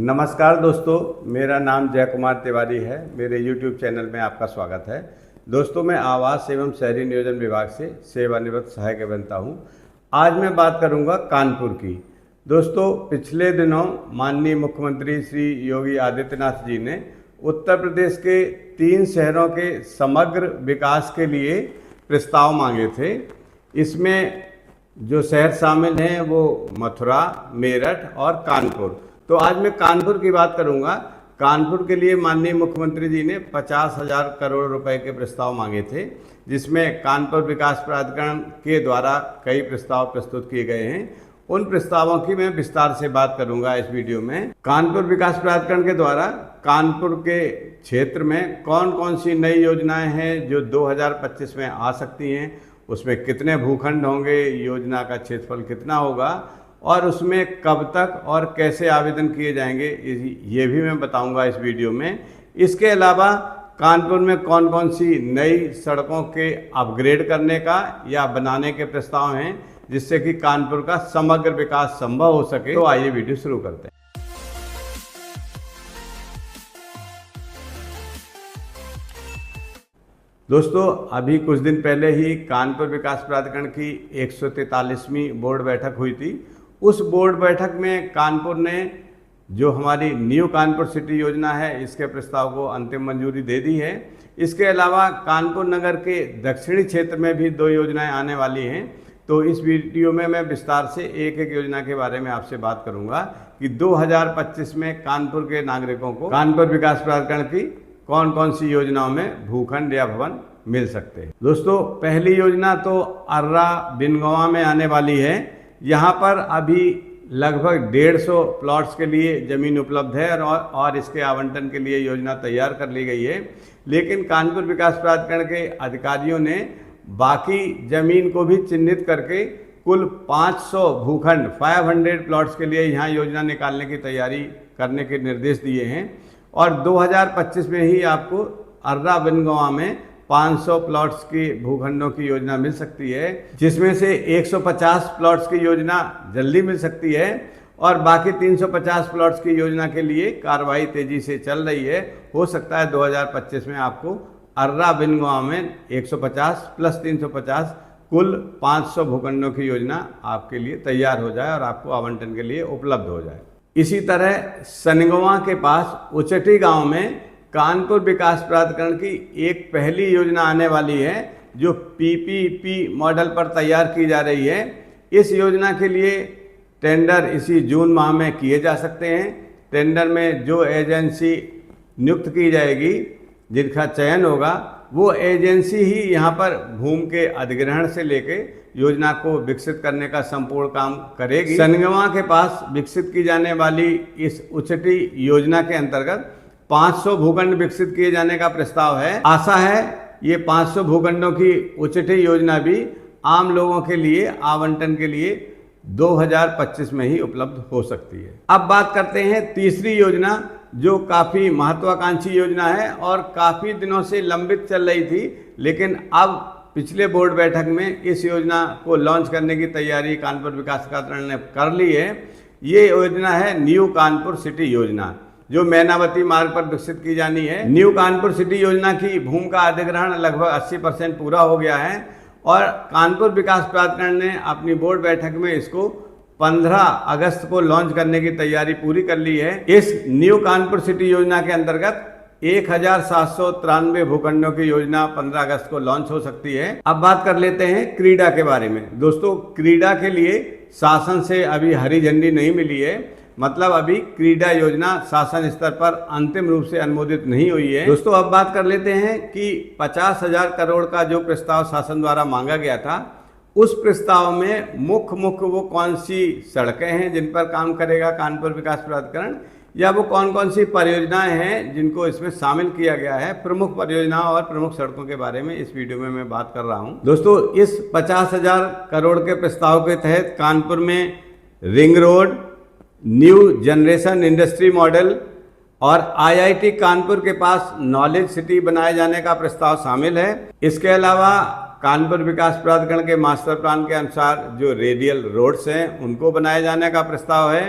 नमस्कार दोस्तों, मेरा नाम जय कुमार तिवारी है। मेरे YouTube चैनल में आपका स्वागत है। दोस्तों, मैं आवास एवं शहरी नियोजन विभाग से सेवानिवृत्त सहायक अभियंता हूं। आज मैं बात करूंगा कानपुर की। दोस्तों, पिछले दिनों माननीय मुख्यमंत्री श्री योगी आदित्यनाथ जी ने उत्तर प्रदेश के 3 शहरों के समग्र विकास के लिए प्रस्ताव मांगे थे। इसमें जो शहर शामिल हैं वो मथुरा, मेरठ और कानपुर। तो आज मैं कानपुर की बात करूंगा। कानपुर के लिए माननीय मुख्यमंत्री जी ने 50,000 करोड़ रुपए के प्रस्ताव मांगे थे, जिसमें कानपुर विकास प्राधिकरण के द्वारा कई प्रस्ताव प्रस्तुत किए गए हैं। उन प्रस्तावों की मैं विस्तार से बात करूंगा इस वीडियो में। कानपुर विकास प्राधिकरण के द्वारा कानपुर के क्षेत्र में कौन कौन सी नई योजनाएं हैं जो 2025 में आ सकती हैं, उसमें कितने भूखंड होंगे, योजना का क्षेत्रफल कितना होगा और उसमें कब तक और कैसे आवेदन किए जाएंगे, ये भी मैं बताऊंगा इस वीडियो में। इसके अलावा कानपुर में कौन कौन सी नई सड़कों के अपग्रेड करने का या बनाने के प्रस्ताव हैं, जिससे कि कानपुर का समग्र विकास संभव हो सके। तो आइए वीडियो शुरू करते हैं। दोस्तों, अभी कुछ दिन पहले ही कानपुर विकास प्राधिकरण की 143वीं बोर्ड बैठक हुई थी। उस बोर्ड बैठक में कानपुर ने जो हमारी न्यू कानपुर सिटी योजना है, इसके प्रस्ताव को अंतिम मंजूरी दे दी है। इसके अलावा कानपुर नगर के दक्षिणी क्षेत्र में भी 2 योजनाएं आने वाली हैं। तो इस वीडियो में मैं विस्तार से एक एक योजना के बारे में आपसे बात करूंगा कि 2025 में कानपुर के नागरिकों को कानपुर विकास प्राधिकरण की कौन कौन सी योजनाओं में भूखंड या भवन मिल सकते हैं। दोस्तों, पहली योजना तो अर्रा बिनगोवा में आने वाली है। यहाँ पर अभी लगभग 150 प्लॉट्स के लिए ज़मीन उपलब्ध है और इसके आवंटन के लिए योजना तैयार कर ली गई है। लेकिन कानपुर विकास प्राधिकरण के अधिकारियों ने बाकी ज़मीन को भी चिन्हित करके कुल 500 भूखंड 500 प्लॉट्स के लिए यहाँ योजना निकालने की तैयारी करने के निर्देश दिए हैं। और 2025 में ही आपको अर्रा बिनगोवा में 500 प्लॉट्स की भूखंडों की योजना मिल सकती है, जिसमें से 150 प्लॉट्स की योजना जल्दी मिल सकती है और बाकी 350 प्लॉट्स की योजना के लिए कार्रवाई तेजी से चल रही है। हो सकता है 2025 में आपको अर्रा बिनगोवा में 150 प्लस 350 कुल 500 भूखंडों की योजना आपके लिए तैयार हो जाए और आपको आवंटन के लिए उपलब्ध हो जाए। इसी तरह सनगोवा के पास उचटी गांव में कानपुर विकास प्राधिकरण की एक पहली योजना आने वाली है, जो पीपीपी मॉडल पर तैयार की जा रही है। इस योजना के लिए टेंडर इसी जून माह में किए जा सकते हैं। टेंडर में जो एजेंसी नियुक्त की जाएगी, जिनका चयन होगा, वो एजेंसी ही यहाँ पर भूमि के अधिग्रहण से लेके योजना को विकसित करने का संपूर्ण काम करेगी। सनगवा के पास विकसित की जाने वाली इस उचटी योजना के अंतर्गत 500 भूखंड विकसित किए जाने का प्रस्ताव है। आशा है ये 500 भूखंडों की उचटी योजना भी आम लोगों के लिए आवंटन के लिए 2025 में ही उपलब्ध हो सकती है। अब बात करते हैं तीसरी योजना, जो काफ़ी महत्वाकांक्षी योजना है और काफ़ी दिनों से लंबित चल रही थी, लेकिन अब पिछले बोर्ड बैठक में इस योजना को लॉन्च करने की तैयारी कानपुर विकास प्राधिकरण ने कर ली है। ये योजना है न्यू कानपुर सिटी योजना, जो मैनावती मार्ग पर विकसित की जानी है। न्यू कानपुर सिटी योजना की भूमि का अधिग्रहण लगभग 80% पूरा हो गया है और कानपुर विकास प्राधिकरण ने अपनी बोर्ड बैठक में इसको 15 अगस्त को लॉन्च करने की तैयारी पूरी कर ली है। इस न्यू कानपुर सिटी योजना के अंतर्गत 1793 भूखंडों की योजना 15 अगस्त को लॉन्च हो सकती है। अब बात कर लेते हैं क्रीडा के बारे में। दोस्तों, क्रीडा के लिए शासन से अभी हरी झंडी नहीं मिली है, मतलब अभी क्रीडा योजना शासन स्तर पर अंतिम रूप से अनुमोदित नहीं हुई है। दोस्तों, अब बात कर लेते हैं कि 50,000 करोड़ का जो प्रस्ताव शासन द्वारा मांगा गया था, उस प्रस्ताव में मुख्य वो कौन सी सड़कें हैं जिन पर काम करेगा कानपुर विकास प्राधिकरण, या वो कौन कौन सी परियोजनाएं हैं जिनको इसमें शामिल किया गया है। प्रमुख परियोजनाओं और प्रमुख सड़कों के बारे में इस वीडियो में मैं बात कर रहा हूं। दोस्तों, इस 50,000 करोड़ के प्रस्ताव के तहत कानपुर में ring road, new generation industry model और आईआईटी कानपुर के पास नॉलेज सिटी बनाए जाने का प्रस्ताव शामिल है। इसके अलावा कानपुर विकास प्राधिकरण के मास्टर प्लान के अनुसार जो रेडियल रोड्स हैं उनको बनाए जाने का प्रस्ताव है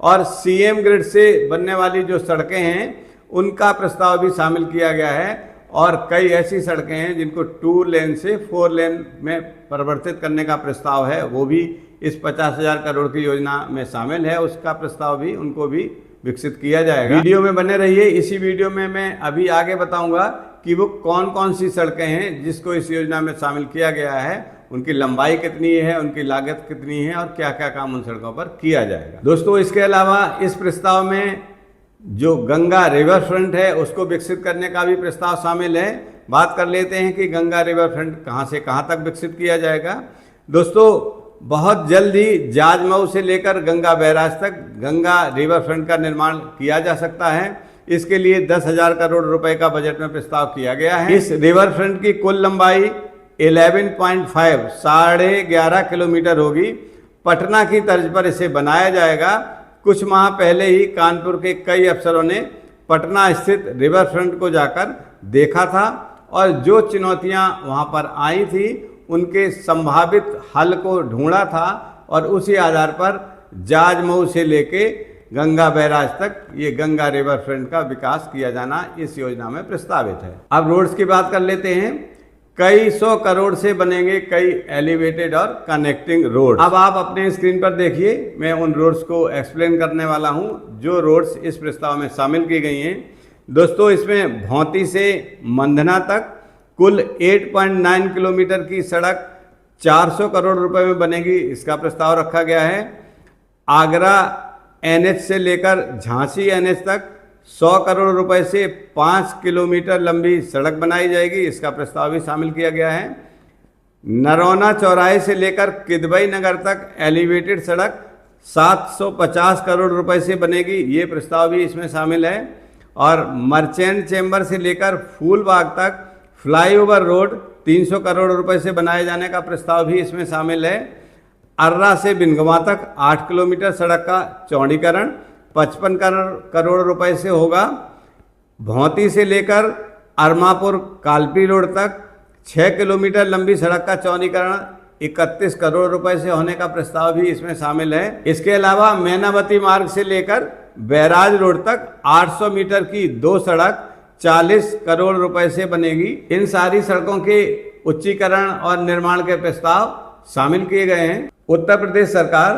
और सीएम ग्रिड से बनने वाली जो सड़कें हैं उनका प्रस्ताव भी शामिल किया गया है और कई ऐसी सड़कें हैं जिनको 2 लेन से 4 लेन में परिवर्तित करने का प्रस्ताव है, वो भी इस 50,000 करोड़ की योजना में शामिल है। उसका प्रस्ताव भी उनको भी विकसित किया जाएगा। वीडियो में बने रहिए। इसी वीडियो में मैं अभी आगे बताऊंगा कि वो कौन कौन सी सड़कें हैं जिसको इस योजना में शामिल किया गया है, उनकी लंबाई कितनी है, उनकी लागत कितनी है और क्या क्या काम उन सड़कों पर किया जाएगा। दोस्तों, इसके अलावा इस प्रस्ताव में जो गंगा रिवर फ्रंट है उसको विकसित करने का भी प्रस्ताव शामिल है। बात कर लेते हैं कि गंगा रिवर फ्रंट कहाँ से कहाँ तक विकसित किया जाएगा। दोस्तों, बहुत जल्द ही जाजमऊ से लेकर गंगा बैराज तक गंगा रिवर फ्रंट का निर्माण किया जा सकता है। इसके लिए 10,000 करोड़ रुपए का बजट में प्रस्ताव किया गया है। इस रिवर फ्रंट की कुल लंबाई 11.5 11.5 किलोमीटर होगी। पटना की तर्ज पर इसे बनाया जाएगा। कुछ माह पहले ही कानपुर के कई अफसरों ने पटना स्थित रिवर फ्रंट को जाकर देखा था और जो चुनौतियां वहां पर आई थी उनके संभावित हल को ढूंढा था और उसी आधार पर जाजमऊ से लेके गंगा बैराज तक ये गंगा रिवर फ्रंट का विकास किया जाना इस योजना में प्रस्तावित है। अब रोड्स की बात कर लेते हैं। कई 100 करोड़ से बनेंगे कई एलिवेटेड और कनेक्टिंग रोड। अब आप अपने स्क्रीन पर देखिए, मैं उन रोड्स को एक्सप्लेन करने वाला हूं जो रोड्स इस प्रस्ताव में शामिल की गई हैं। दोस्तों, इसमें भौंती से मंधना तक कुल 8.9 किलोमीटर की सड़क 400 करोड़ रुपए में बनेगी, इसका प्रस्ताव रखा गया है। आगरा एनएच से लेकर झांसी एनएच तक 100 करोड़ रुपए से 5 किलोमीटर लंबी सड़क बनाई जाएगी, इसका प्रस्ताव भी शामिल किया गया है। नरौना चौराहे से लेकर किदवई नगर तक एलिवेटेड सड़क 750 करोड़ रुपए से बनेगी, ये प्रस्ताव भी इसमें शामिल है। और मर्चेंट चेंबर से लेकर फूलबाग तक फ्लाईओवर रोड 300 करोड़ रुपए से बनाए जाने का प्रस्ताव भी इसमें शामिल है। अर्रा से बिनगवा तक 8 किलोमीटर सड़क का चौड़ीकरण 55 करोड़ रुपए से होगा। भौंती से लेकर अरमापुर कालपी रोड तक 6 किलोमीटर लंबी सड़क का चौड़ीकरण 31 करोड़ रुपए से होने का प्रस्ताव भी इसमें शामिल है। इसके अलावा मैनावती मार्ग से लेकर बैराज रोड तक 800 मीटर की 2 सड़क 40 करोड़ रुपए से बनेगी। इन सारी सड़कों के उच्चीकरण और निर्माण के प्रस्ताव शामिल किए गए हैं। उत्तर प्रदेश सरकार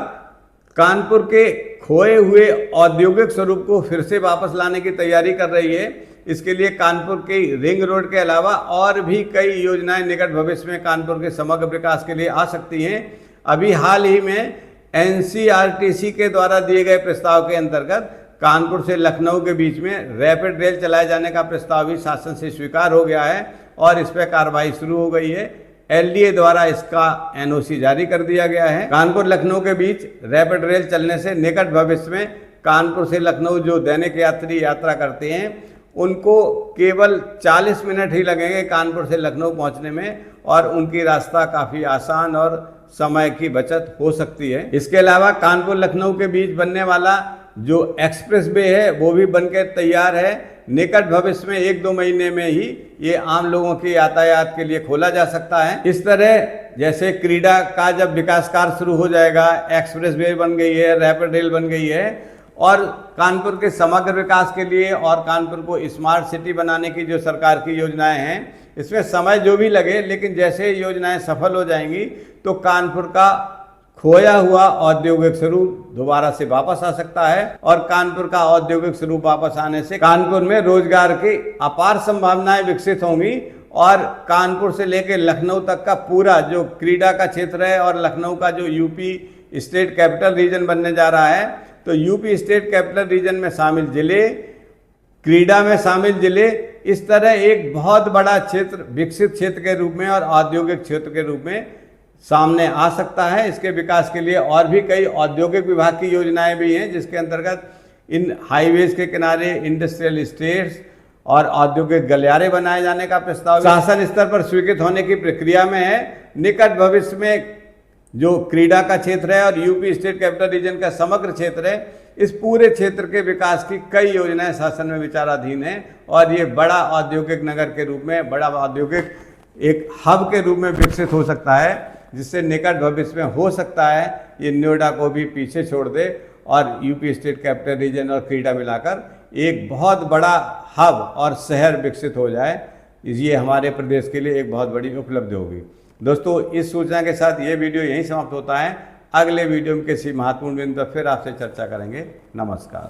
कानपुर के खोए हुए औद्योगिक स्वरूप को फिर से वापस लाने की तैयारी कर रही है। इसके लिए कानपुर के रिंग रोड के अलावा और भी कई योजनाएं निकट भविष्य में कानपुर के समग्र विकास के लिए आ सकती हैं। अभी हाल ही में एनसीआरटीसी के द्वारा दिए गए प्रस्ताव के अंतर्गत कानपुर से लखनऊ के बीच में रैपिड रेल चलाए जाने का प्रस्ताव भी शासन से स्वीकार हो गया है और इस पर कार्रवाई शुरू हो गई है। एलडीए द्वारा इसका एनओसी जारी कर दिया गया है। कानपुर लखनऊ के बीच रैपिड रेल चलने से निकट भविष्य में कानपुर से लखनऊ जो दैनिक यात्री यात्रा करते हैं उनको केवल 40 मिनट ही लगेंगे कानपुर से लखनऊ पहुंचने में और उनकी रास्ता काफ़ी आसान और समय की बचत हो सकती है। इसके अलावा कानपुर लखनऊ के बीच बनने वाला जो एक्सप्रेस वे है वो भी बनकर तैयार है। निकट भविष्य में 1-2 महीने में ही ये आम लोगों के यातायात के लिए खोला जा सकता है। इस तरह जैसे क्रीडा का जब विकास कार्य शुरू हो जाएगा, एक्सप्रेस वे बन गई है, रैपिड रेल बन गई है और कानपुर के समग्र विकास के लिए और कानपुर को स्मार्ट सिटी बनाने की जो सरकार की योजनाएं हैं, इसमें समय जो भी लगे, लेकिन जैसे योजनाएं सफल हो जाएंगी तो कानपुर का खोया हुआ औद्योगिक स्वरूप दोबारा से वापस आ सकता है और कानपुर का औद्योगिक स्वरूप वापस आने से कानपुर में रोजगार की अपार संभावनाएं विकसित होंगी और कानपुर से लेकर लखनऊ तक का पूरा जो क्रीडा का क्षेत्र है और लखनऊ का जो यूपी स्टेट कैपिटल रीजन बनने जा रहा है, तो यूपी स्टेट कैपिटल रीजन में शामिल जिले, क्रीडा में शामिल जिले, इस तरह एक बहुत बड़ा क्षेत्र विकसित क्षेत्र के रूप में और औद्योगिक क्षेत्र के रूप में सामने आ सकता है। इसके विकास के लिए और भी कई औद्योगिक विभाग की योजनाएं भी हैं जिसके अंतर्गत इन हाईवेज के किनारे इंडस्ट्रियल स्टेट्स और औद्योगिक गलियारे बनाए जाने का प्रस्ताव शासन स्तर पर स्वीकृत होने की प्रक्रिया में है। निकट भविष्य में जो क्रीडा का क्षेत्र है और यूपी स्टेट कैपिटल रीजन का समग्र क्षेत्र है, इस पूरे क्षेत्र के विकास की कई योजनाएं शासन में विचाराधीन है और ये बड़ा औद्योगिक नगर के रूप में, बड़ा औद्योगिक एक हब के रूप में विकसित हो सकता है, जिससे निकट भविष्य में हो सकता है ये नोएडा को भी पीछे छोड़ दे और यूपी स्टेट कैपिटल रीजन और क्रीडा मिलाकर एक बहुत बड़ा हब और शहर विकसित हो जाए, ये हमारे प्रदेश के लिए एक बहुत बड़ी उपलब्धि होगी। दोस्तों, इस सूचना के साथ ये वीडियो यहीं समाप्त होता है। अगले वीडियो में किसी महत्वपूर्ण बिंदु पर फिर आपसे चर्चा करेंगे। नमस्कार।